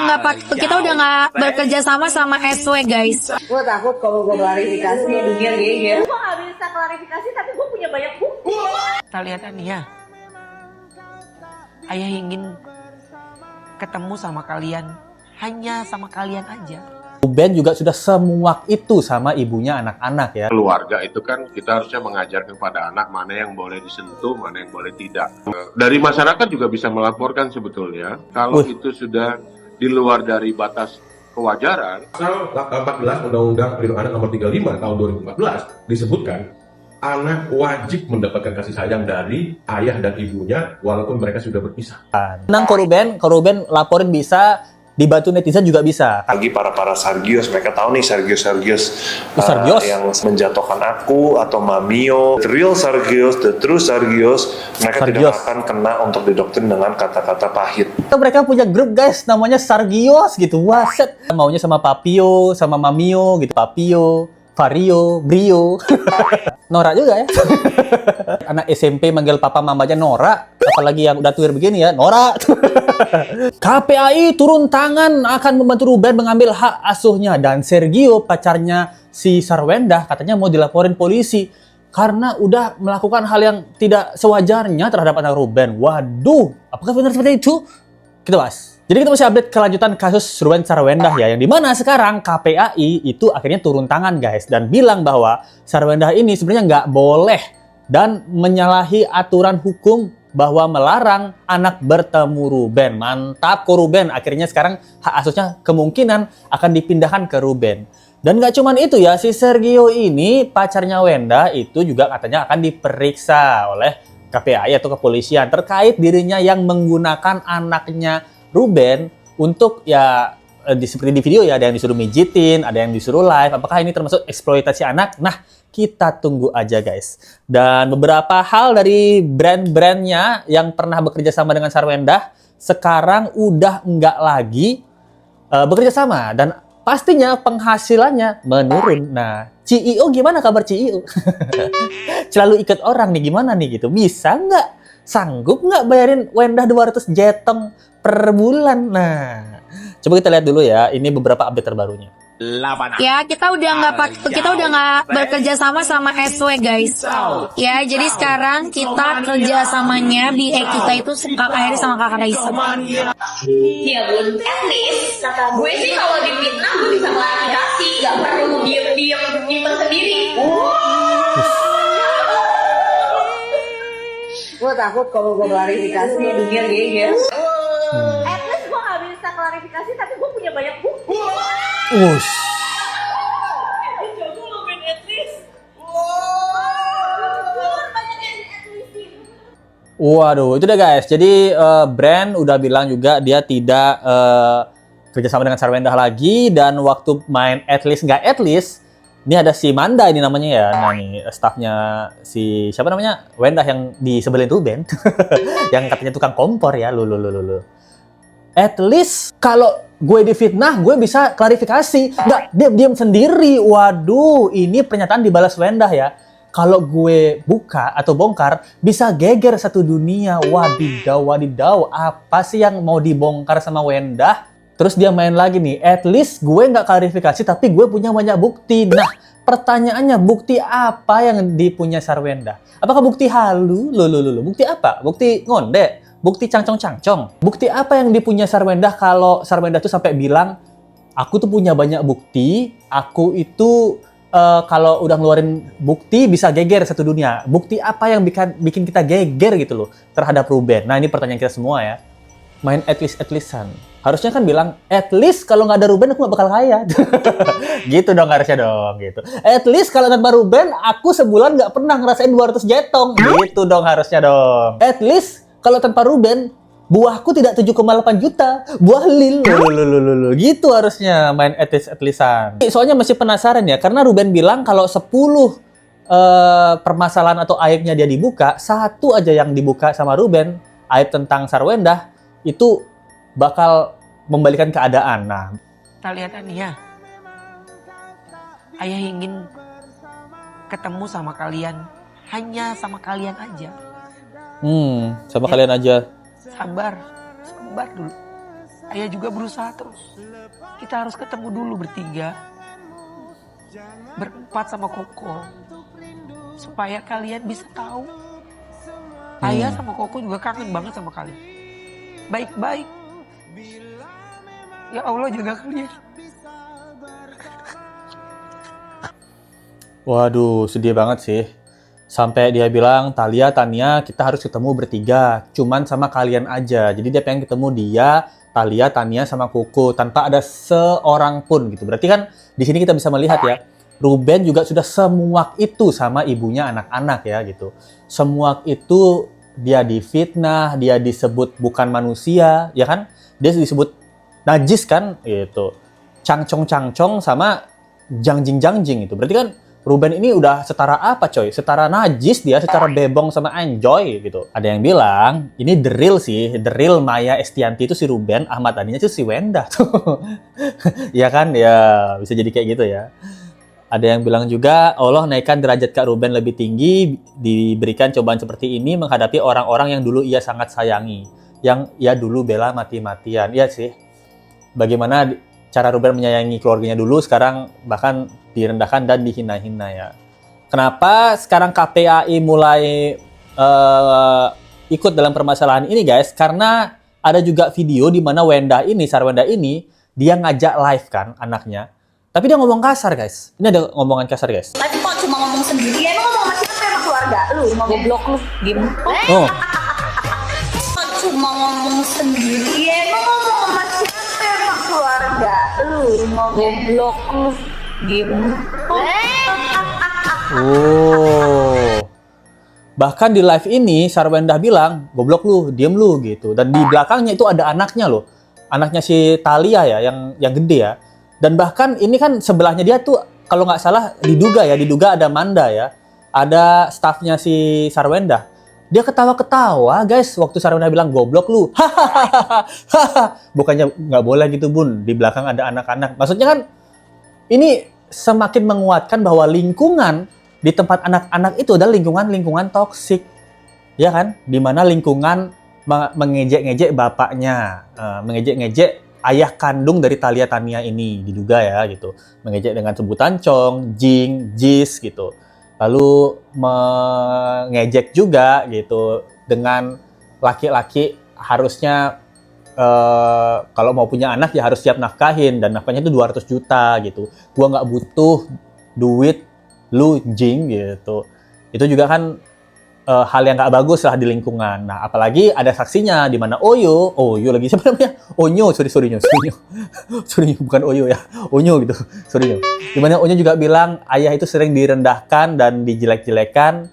nggak bekerja sama SW guys. Gue takut kalau gue klarifikasi dunia geger. Gue nggak bisa klarifikasi tapi gue punya banyak bukti. Kita lihat nih ya. Ayah ingin ketemu sama kalian, hanya sama kalian aja. Ruben juga sudah semuak itu sama ibunya anak-anak ya. Keluarga itu kan kita harusnya mengajar kepada anak mana yang boleh disentuh, mana yang boleh tidak. Dari masyarakat juga bisa melaporkan sebetulnya. Kalau itu sudah di luar dari batas kewajaran. Pasal 14 Undang-Undang Perlindungan Anak Nomor 35 tahun 2014 disebutkan anak wajib mendapatkan kasih sayang dari ayah dan ibunya walaupun mereka sudah berpisah. Tenang Koruben laporin bisa, dibantu netizen juga bisa. Bagi para Sargios, mereka tahu nih Sargios yang menjatuhkan aku atau Mamio, the real Sargios, the true Sargios, mereka tidak akan kena untuk didoktrin dengan kata-kata pahit. Mereka punya grup guys, namanya Sargios gitu. Waset, maunya sama Papio, sama Mamio gitu. Papio, Vario, Brio. Nora juga ya. Anak SMP manggil papa mamanya Nora, apalagi yang udah tuir begini ya, Nora. KPAI turun tangan akan membantu Ruben mengambil hak asuhnya, dan Sergio pacarnya si Sarwendah katanya mau dilaporin polisi karena udah melakukan hal yang tidak sewajarnya terhadap anak Ruben. Waduh, apakah benar seperti itu? Kita bahas. Jadi kita masih update kelanjutan kasus Ruben Sarwendah ya, yang dimana sekarang KPAI itu akhirnya turun tangan guys dan bilang bahwa Sarwendah ini sebenarnya nggak boleh dan menyalahi aturan hukum bahwa melarang anak bertemu Ruben. Mantap kok Ruben, akhirnya sekarang hak asuhnya kemungkinan akan dipindahkan ke Ruben. Dan nggak cuman itu ya, si Sergio ini pacarnya Wenda itu juga katanya akan diperiksa oleh KPAI atau kepolisian terkait dirinya yang menggunakan anaknya Ruben untuk ya seperti di video ya, ada yang disuruh mijitin, ada yang disuruh live. Apakah ini termasuk eksploitasi anak? Nah, kita tunggu aja guys. Dan beberapa hal dari brand-brandnya yang pernah bekerja sama dengan Sarwendah sekarang udah nggak lagi bekerja sama dan pastinya penghasilannya menurun. Nah, CEO gimana kabar CEO? Selalu ikut orang nih, gimana nih gitu? Bisa nggak? Sanggup nggak bayarin Wendah 200 jetong per bulan? Nah, coba kita lihat dulu ya. Ini beberapa update terbarunya. Ya, kita udah nggak bekerja sama SW guys. Ya, jadi sekarang kita kerja samanya BA kita itu Kak Airi sama Kak Raisa. Iya bun, at least kata gue sih kalau difitnah gue bisa klarifikasi, nggak perlu diem nyimpen sendiri. Gue takut kalau gue klarifikasi dunia geger. At least gue nggak bisa klarifikasi tapi gue punya banyak bukti. Wush. Jago lo main at least. Waduh, itu deh guys. Jadi brand udah bilang juga dia tidak kerjasama dengan Sarwendah lagi, dan waktu main at least nggak at least, ini ada si Manda ini namanya ya. Nah nih staffnya si siapa namanya Wendah yang disebelin Ruben, yang katanya tukang kompor ya. Lu. At least kalau gue difitnah, gue bisa klarifikasi. Nggak diam sendiri. Waduh, ini pernyataan dibalas Wendah ya. Kalau gue buka atau bongkar, bisa geger satu dunia. Wadidaw. Apa sih yang mau dibongkar sama Wendah? Terus dia main lagi nih, at least gue nggak klarifikasi, tapi gue punya banyak bukti. Nah, pertanyaannya, bukti apa yang dipunya Sarwendah? Apakah bukti halu? Loh. Bukti apa? Bukti ngonde? Bukti cangcong-cangcong? Bukti apa yang dipunya Sarwendah kalau Sarwendah tuh sampai bilang, aku tuh punya banyak bukti, aku itu kalau udah ngeluarin bukti bisa geger satu dunia. Bukti apa yang bikin kita geger gitu loh terhadap Ruben? Nah, ini pertanyaan kita semua ya. Main at least-an. Harusnya kan bilang, at least kalau nggak ada Ruben aku nggak bakal kaya. Gitu dong harusnya dong. Gitu. At least kalau tanpa Ruben aku sebulan nggak pernah ngerasain 200 jetong. Gitu dong harusnya dong. At least kalau tanpa Ruben buahku tidak 7,8 juta. Buah lil. Gitu harusnya main at least-an. Soalnya masih penasaran ya, karena Ruben bilang kalau 10 permasalahan atau aibnya dia dibuka, satu aja yang dibuka sama Ruben, aib tentang Sarwendah, itu bakal membalikan keadaan. Nah, Kita lihat nih ya. Ayah ingin ketemu sama kalian, hanya sama kalian aja. sama kalian aja. Sabar dulu. Ayah juga berusaha terus. Kita harus ketemu dulu bertiga, berempat sama Koko, supaya kalian bisa tahu. Ayah sama Koko juga kangen banget sama kalian. Baik-baik. Ya Allah jaga kalian. Waduh, sedih banget sih. Sampai dia bilang, Thalia, Tania, kita harus ketemu bertiga. Cuman sama kalian aja. Jadi dia pengen ketemu dia, Thalia, Tania, sama Koko. Tanpa ada seorang pun gitu. Berarti kan di sini kita bisa melihat ya, Ruben juga sudah semuak itu sama ibunya anak-anak ya gitu. Semuak itu dia difitnah, dia disebut bukan manusia, ya kan? Dia disebut najis kan gitu. Cangcong-cangcong sama jangjing-jangjing itu. Berarti kan Ruben ini udah setara apa coy? Setara najis dia, setara bebong sama enjoy gitu. Ada yang bilang, ini the real sih, the real Maya Estianty itu si Ruben, Ahmad Dhaninya itu si Wenda tuh. Ya kan? Ya, bisa jadi kayak gitu ya. Ada yang bilang juga, Allah naikkan derajat Kak Ruben lebih tinggi, diberikan cobaan seperti ini menghadapi orang-orang yang dulu ia sangat sayangi. Yang ia dulu bela mati-matian. Iya sih. Bagaimana cara Ruben menyayangi keluarganya dulu, sekarang bahkan direndahkan dan dihina-hina ya. Kenapa sekarang KPAI mulai ikut dalam permasalahan ini guys? Karena ada juga video di mana Wenda ini, Sarwenda ini, dia ngajak live kan anaknya. Tapi dia ngomong kasar guys. Ini ada ngomongan kasar guys. Tapi kok cuma ngomong sendiri, ya emang ngomong sama siapa, sama keluarga lu? Mau goblok lu, diem. Oh. Kok cuma ngomong sendiri, ya emang ngomong sama siapa, sama keluarga lu? Mau goblok lu, diem. Oh. Bahkan di live ini Sarwenda bilang, goblok lu, diem lu gitu. Dan di belakangnya itu ada anaknya loh. Anaknya si Thalia ya, yang gede ya. Dan bahkan ini kan sebelahnya dia tuh kalau nggak salah diduga ada Manda ya. Ada stafnya si Sarwenda. Dia ketawa-ketawa guys waktu Sarwenda bilang goblok lu. Hahaha. Bukannya nggak boleh gitu bun. Di belakang ada anak-anak. Maksudnya kan ini semakin menguatkan bahwa lingkungan di tempat anak-anak itu adalah lingkungan toksik. Ya kan? Dimana lingkungan mengejek-ngejek bapaknya. Mengejek-ngejek ayah kandung dari Thalia Tania ini diduga ya gitu. Mengejek dengan sebutan cong, jing, jis gitu. Lalu mengejek juga gitu dengan laki-laki harusnya kalau mau punya anak ya harus siap nafkahin dan nafkahnya itu 200 juta gitu. Gua nggak butuh duit lu jing gitu. Itu juga kan hal yang nggak bagus lah di lingkungan. Nah, apalagi ada saksinya di mana Oyo lagi siapa namanya? Onyo, sorry bukan Oyo ya, Onyo gitu, sorry. Di mana Onyo juga bilang ayah itu sering direndahkan dan dijelek-jelekan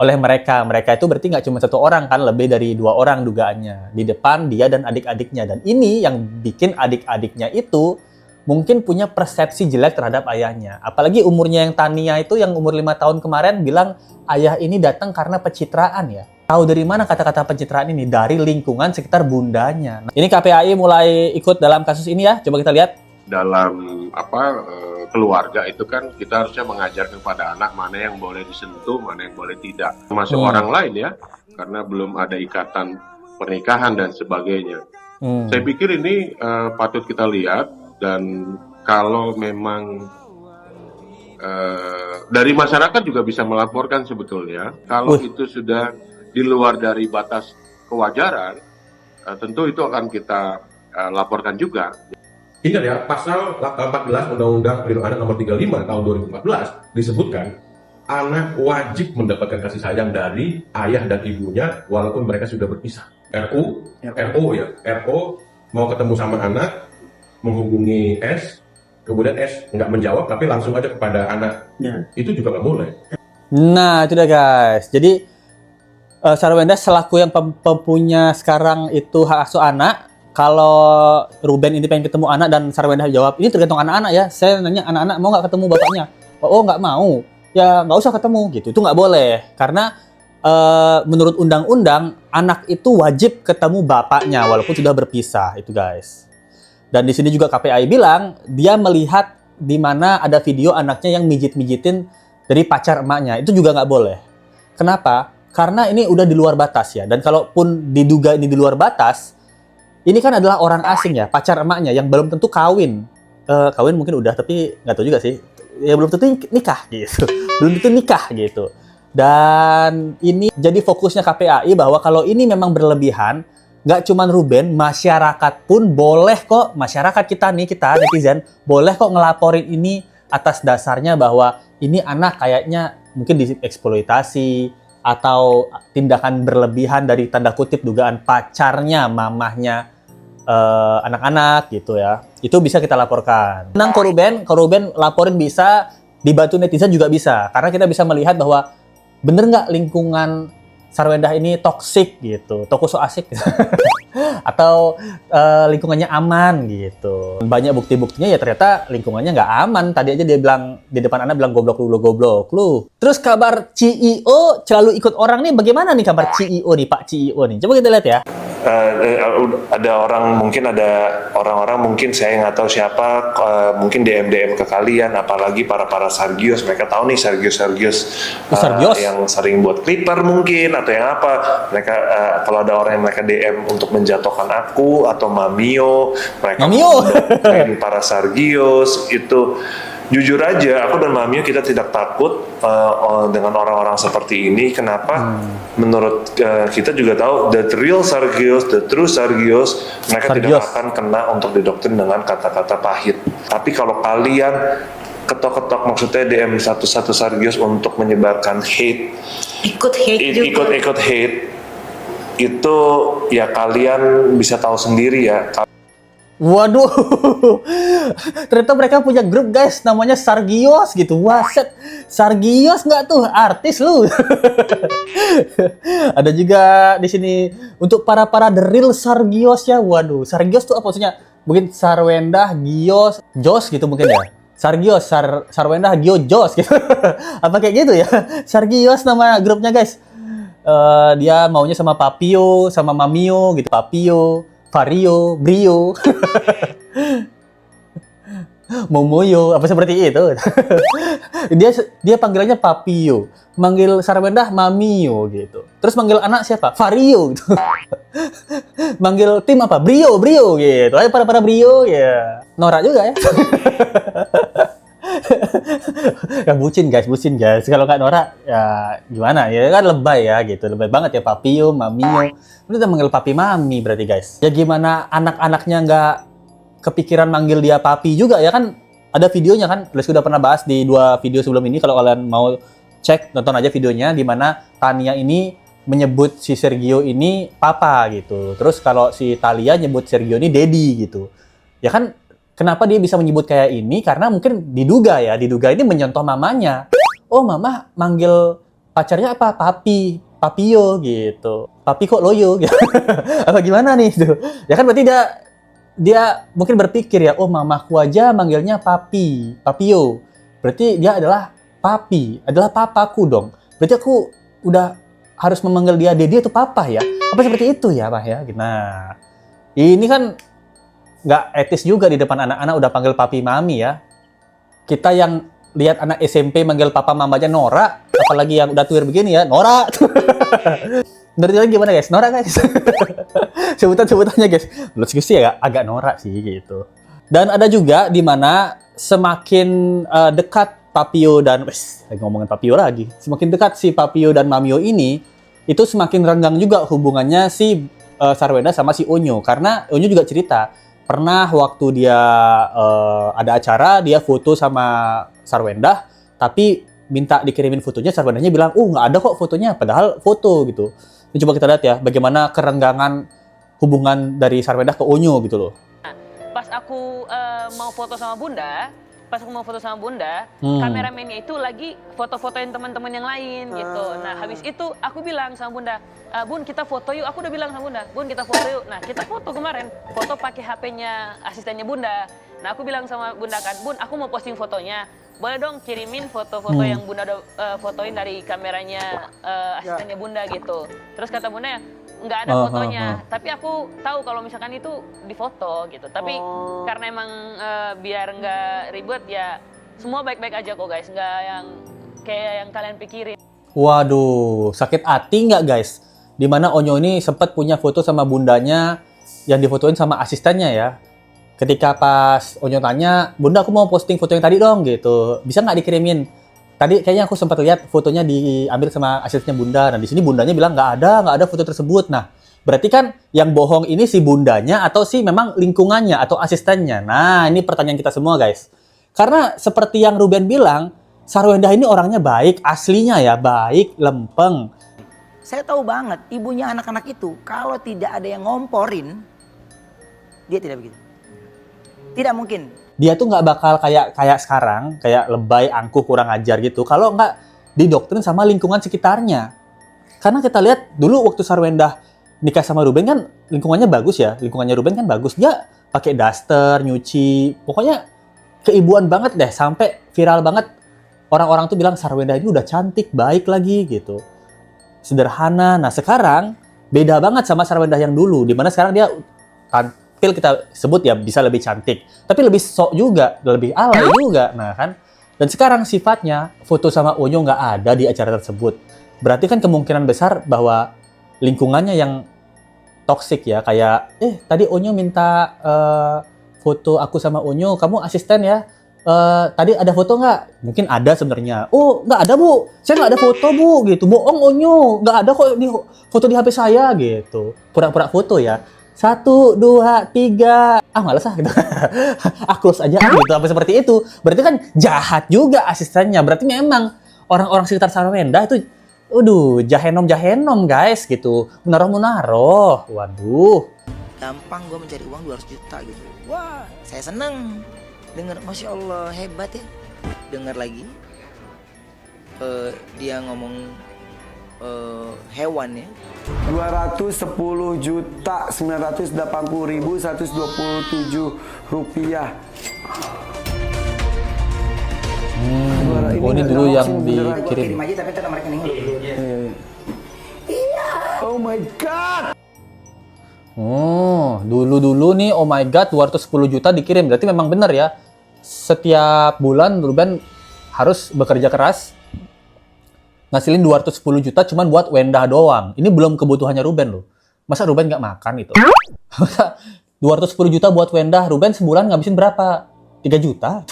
oleh mereka. Mereka itu berarti nggak cuma satu orang kan, lebih dari 2 orang dugaannya. Di depan dia dan adik-adiknya. Dan ini yang bikin adik-adiknya itu mungkin punya persepsi jelek terhadap ayahnya. Apalagi umurnya yang Tania itu yang umur 5 tahun kemarin bilang ayah ini datang karena pencitraan ya. Tahu dari mana kata-kata pencitraan ini? Dari lingkungan sekitar bundanya. Nah, ini KPAI mulai ikut dalam kasus ini ya. Coba kita lihat. Dalam keluarga itu kan kita harusnya mengajarkan kepada anak mana yang boleh disentuh, mana yang boleh tidak. Termasuk orang lain ya. Karena belum ada ikatan pernikahan dan sebagainya. Saya pikir ini patut kita lihat. Dan kalau memang dari masyarakat juga bisa melaporkan sebetulnya. Kalau itu sudah di luar dari batas kewajaran, tentu itu akan kita laporkan juga. Ingat ya, pasal 14 Undang-Undang Perlindungan Anak Nomor 35 tahun 2014 disebutkan anak wajib mendapatkan kasih sayang dari ayah dan ibunya walaupun mereka sudah berpisah. RO mau ketemu sama anak, menghubungi S, kemudian S nggak menjawab tapi langsung aja kepada anak. Itu juga nggak boleh. Nah, itu dah guys. Jadi Sarwenda selaku yang punya sekarang itu hak asuh anak. Kalau Ruben ini pengen ketemu anak dan Sarwenda jawab, ini tergantung anak-anak ya. Saya nanya anak-anak mau nggak ketemu bapaknya? Oh nggak mau. Ya nggak usah ketemu gitu. Itu nggak boleh. Karena menurut undang-undang anak itu wajib ketemu bapaknya walaupun sudah berpisah. Itu guys. Dan di sini juga KPAI bilang dia melihat di mana ada video anaknya yang mijit-mijitin dari pacar emaknya. Itu juga nggak boleh. Kenapa? Karena ini udah di luar batas ya. Dan kalaupun diduga ini di luar batas, ini kan adalah orang asing ya, pacar emaknya yang belum tentu kawin. Kawin mungkin udah, tapi nggak tahu juga sih. Ya belum tentu nikah gitu. Belum tentu nikah gitu. Dan ini jadi fokusnya KPAI bahwa kalau ini memang berlebihan, nggak cuman Ruben, masyarakat pun boleh kok, masyarakat kita nih, kita netizen, boleh kok ngelaporin ini atas dasarnya bahwa ini anak kayaknya mungkin dieksploitasi atau tindakan berlebihan dari tanda kutip dugaan pacarnya, mamahnya anak-anak gitu ya. Itu bisa kita laporkan. Tenang kok Ruben laporin bisa, dibantu netizen juga bisa. Karena kita bisa melihat bahwa bener nggak lingkungan Sarwendah ini toksik gitu, toko so asik gitu. Atau lingkungannya aman gitu. Banyak bukti-buktinya ya ternyata lingkungannya nggak aman. Tadi aja dia bilang di depan anak bilang goblok lu. Terus kabar CEO selalu ikut orang nih, bagaimana nih kabar CEO nih, Pak CEO nih? Coba kita lihat ya. Ada orang-orang mungkin saya nggak tahu siapa, mungkin DM ke kalian, apalagi para Sargios, mereka tahu nih Sargios yang sering buat Clipper mungkin atau yang apa, mereka kalau ada orang yang mereka DM untuk menjatuhkan aku atau Mamio, mereka ini para Sargios itu. Jujur aja, aku dan Mamio kita tidak takut dengan orang-orang seperti ini. Kenapa? Menurut kita juga tahu the real Sargios, the true Sargios, mereka tidak akan kena untuk didoktrin dengan kata-kata pahit. Tapi kalau kalian ketok-ketok maksudnya DM satu Sargios untuk menyebarkan hate, ikut hate, itu ya kalian bisa tahu sendiri ya. Waduh, ternyata mereka punya grup guys, namanya Sargios gitu. Wah, set, Sargios nggak tuh artis lu? Ada juga di sini untuk para the real Sargios ya. Waduh, Sargios tuh apa maksudnya? Mungkin Sarwendah, Gios, Jos gitu mungkin ya. Sargios, Sarwendah, Gio, Jos gitu. Apa kayak gitu ya? Sargios nama grupnya guys. Dia maunya sama Papio, sama Mamio gitu. Papio, Vario, Brio, Momoyo, apa seperti itu. dia panggilannya Papio, manggil Sarwendah Mamio gitu. Terus manggil anak siapa? Vario gitu. Manggil tim apa? Brio gitu. Ayo para Brio ya. Norak juga ya. Ya bucin guys. Kalau nggak norak ya gimana ya, kan lebay ya gitu, lebay banget ya Papio, Mamio. Lu udah manggil papi mami berarti guys. Ya gimana anak-anaknya nggak kepikiran manggil dia papi juga ya kan? Ada videonya kan, Les sudah pernah bahas di 2 video sebelum ini. Kalau kalian mau cek, nonton aja videonya di mana Tania ini menyebut si Sergio ini papa gitu. Terus kalau si Talia nyebut Sergio ini daddy gitu. Ya kan, kenapa dia bisa menyebut kayak ini? Karena mungkin diduga ini mencontoh mamanya. Oh, mama manggil pacarnya apa? Papio gitu. Papi kok loyo gitu. Apa gimana nih gitu. Ya kan berarti dia mungkin berpikir ya, oh mamaku aja manggilnya Papio. Berarti dia adalah papaku dong. Berarti aku udah harus memanggil dia Dedi atau papa ya? Apa seperti itu ya, Pak ya? Nah, ini kan nggak etis juga di depan anak-anak udah panggil papi mami ya. Kita yang lihat anak SMP manggil papa mamanya Nora, apalagi yang udah tuir begini ya, Nora. Menurut kalian gimana guys? Nora guys? Sebutannya guys. Menurut gue sih agak norak sih gitu. Dan ada juga di mana semakin dekat Papio dan ngomongin Papio lagi. Semakin dekat si Papio dan Mamio ini, itu semakin renggang juga hubungannya si Sarwendah sama si Onyo. Karena Onyo juga cerita, pernah waktu dia ada acara, dia foto sama Sarwendah, tapi minta dikirimin fotonya, Sarwendahnya bilang, nggak ada kok fotonya, padahal foto gitu. Ini coba kita lihat ya, bagaimana kerenggangan hubungan dari Sarwendah ke Onyo gitu loh. Pas aku mau foto sama Bunda, kameramennya itu lagi foto-fotoin teman-teman yang lain gitu. Nah, habis itu aku bilang sama Bunda, Bun kita foto yuk. Aku udah bilang sama Bunda, Bun kita foto yuk. Nah, kita foto kemarin, foto pakai HP-nya asistennya Bunda. Nah, aku bilang sama Bunda kan, Bun aku mau posting fotonya. Boleh dong kirimin foto-foto yang Bunda udah fotoin dari kameranya asistennya Bunda gitu. Terus kata Bunda ya, nggak ada fotonya. Tapi aku tahu kalau misalkan itu difoto gitu. Tapi karena emang biar nggak ribet ya, semua baik-baik aja kok guys. Nggak yang kayak yang kalian pikirin. Waduh, sakit hati nggak guys? Dimana Onyo ini sempat punya foto sama bundanya yang difotoin sama asistennya ya. Ketika pas Onyo tanya, Bunda aku mau posting foto yang tadi dong gitu, bisa nggak dikirimin? Tadi kayaknya aku sempat lihat fotonya diambil sama asistennya Bunda. Nah di sini Bundanya bilang nggak ada foto tersebut. Nah berarti kan yang bohong ini si Bundanya atau si memang lingkungannya atau asistennya? Nah ini pertanyaan kita semua guys. Karena seperti yang Ruben bilang, Sarwendah ini orangnya baik, aslinya ya baik, lempeng. Saya tahu banget ibunya anak-anak itu kalau tidak ada yang ngomporin, dia tidak begitu. Tidak mungkin. Dia tuh nggak bakal kayak sekarang, kayak lebay, angkuh, kurang ajar gitu. Kalau nggak didoktrin sama lingkungan sekitarnya. Karena kita lihat dulu waktu Sarwendah nikah sama Ruben kan lingkungannya bagus ya. Lingkungannya Ruben kan bagus. Dia pakai daster, nyuci. Pokoknya keibuan banget deh. Sampai viral banget. Orang-orang tuh bilang Sarwendah ini udah cantik, baik lagi gitu. Sederhana. Nah sekarang beda banget sama Sarwendah yang dulu. Dimana sekarang dia tampil kita sebut ya bisa lebih cantik. Tapi lebih sok juga, lebih alay juga. Nah kan. Dan sekarang sifatnya foto sama Onyo nggak ada di acara tersebut. Berarti kan kemungkinan besar bahwa lingkungannya yang toksik ya. Kayak, tadi Onyo minta foto aku sama Onyo, kamu asisten ya. Tadi ada foto nggak? Mungkin ada sebenarnya. Oh, nggak ada bu. Saya nggak ada foto bu, gitu. Bohong Onyo, nggak ada kok foto di HP saya gitu. Pura-pura foto ya. 1, 2, 3. Malas gitu. Close aja gitu. Apa seperti itu. Berarti kan jahat juga asistennya. Berarti memang orang-orang sekitar Sarwendah itu, jahenom guys gitu. Munaroh. Waduh. Gampang gue mencari uang 200 juta gitu. Wah, saya seneng. Dengar, Masya Allah, hebat ya. Dengar lagi, dia ngomong hewan ya. 210.980.127 rupiah. Ini dulu yang dikirim. Aja tapi tetap mereka nengok. Oh my god. Dulu nih, oh my god, 210 juta dikirim. Berarti memang benar ya. Setiap bulan Ruben harus bekerja keras ngasilin 210 juta cuman buat Wendah doang. Ini belum kebutuhannya Ruben loh. Masa Ruben nggak makan itu? Masa 210 juta buat Wendah, Ruben sebulan ngabisin berapa? 3 juta?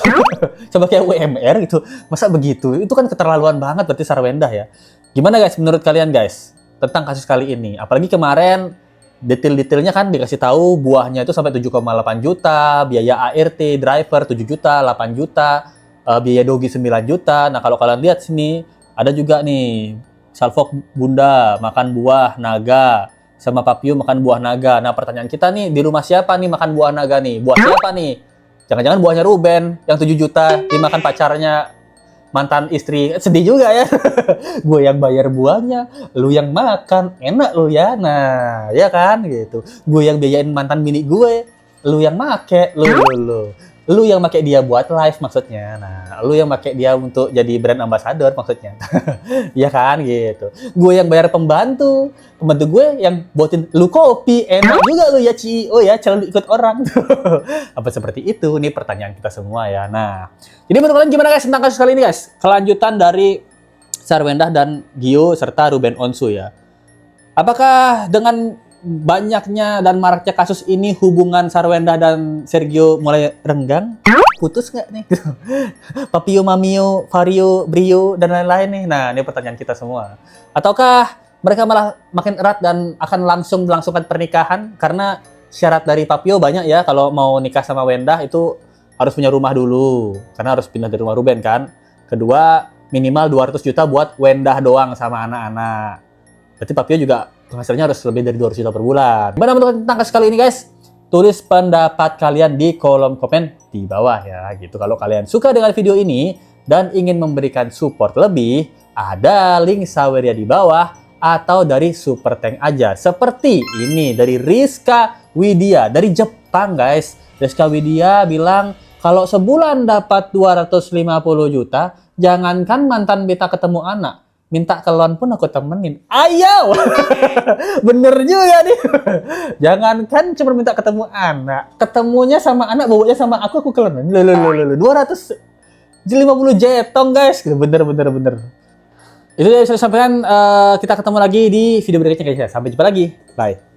Coba kayak UMR gitu. Masa begitu? Itu kan keterlaluan banget berarti Sarwendah ya. Gimana guys menurut kalian guys tentang kasus kali ini? Apalagi kemarin detail-detailnya kan dikasih tahu buahnya itu sampai 7,8 juta, biaya ART, driver 7 juta, 8 juta, biaya dogi 9 juta. Nah kalau kalian lihat sini, ada juga nih, Salfok Bunda makan buah naga, sama Papio makan buah naga. Nah pertanyaan kita nih, di rumah siapa nih makan buah naga nih? Buah siapa nih? Jangan-jangan buahnya Ruben, yang 7 juta, dimakan pacarnya mantan istri. Sedih juga ya. Gue yang bayar buahnya, lu yang makan, enak lu ya. Nah, ya kan gitu. Gue yang biayain mantan bini gue, lu yang make, lu yang make dia buat live maksudnya. Nah, lu yang make dia untuk jadi brand ambassador maksudnya. Ya kan gitu. Gue yang bayar pembantu gue yang buatin lu kopi, enak juga lu ya CEO ya, calon ikut orang. Apa seperti itu? Ini pertanyaan kita semua ya. Nah, jadi menurut kalian gimana guys tentang kasus kali ini guys? Kelanjutan dari Sarwendah dan Gio serta Ruben Onsu ya. Apakah dengan banyaknya dan maraknya kasus ini hubungan Sarwendah dan Sergio mulai renggang? Putus nggak nih? Papio, Mamio, Vario, Brio, dan lain-lain nih. Nah, ini pertanyaan kita semua. Ataukah mereka malah makin erat dan akan langsung melangsungkan pernikahan? Karena syarat dari Papio banyak ya. Kalau mau nikah sama Wendah itu harus punya rumah dulu. Karena harus pindah dari rumah Ruben kan. Kedua, minimal 200 juta buat Wendah doang sama anak-anak. Berarti Papio juga penghasilannya harus lebih dari 200 juta per bulan. Gimana menurut tentang kasus kali ini guys? Tulis pendapat kalian di kolom komen di bawah ya gitu. Kalau kalian suka dengan video ini dan ingin memberikan support lebih, ada link Saweria di bawah atau dari Super Thank aja. Seperti ini dari Rizka Widya dari Jepang guys. Rizka Widya bilang kalau sebulan dapat 250 juta, jangankan mantan beta ketemu anak, minta kelon pun aku temenin. Ayo! Bener juga nih. Jangankan cuma minta ketemu anak. Ketemunya sama anak, bawanya sama aku kelon. 250 jetong guys. Bener. Itu yang saya sampaikan. Kita ketemu lagi di video berikutnya guys. Sampai jumpa lagi. Bye.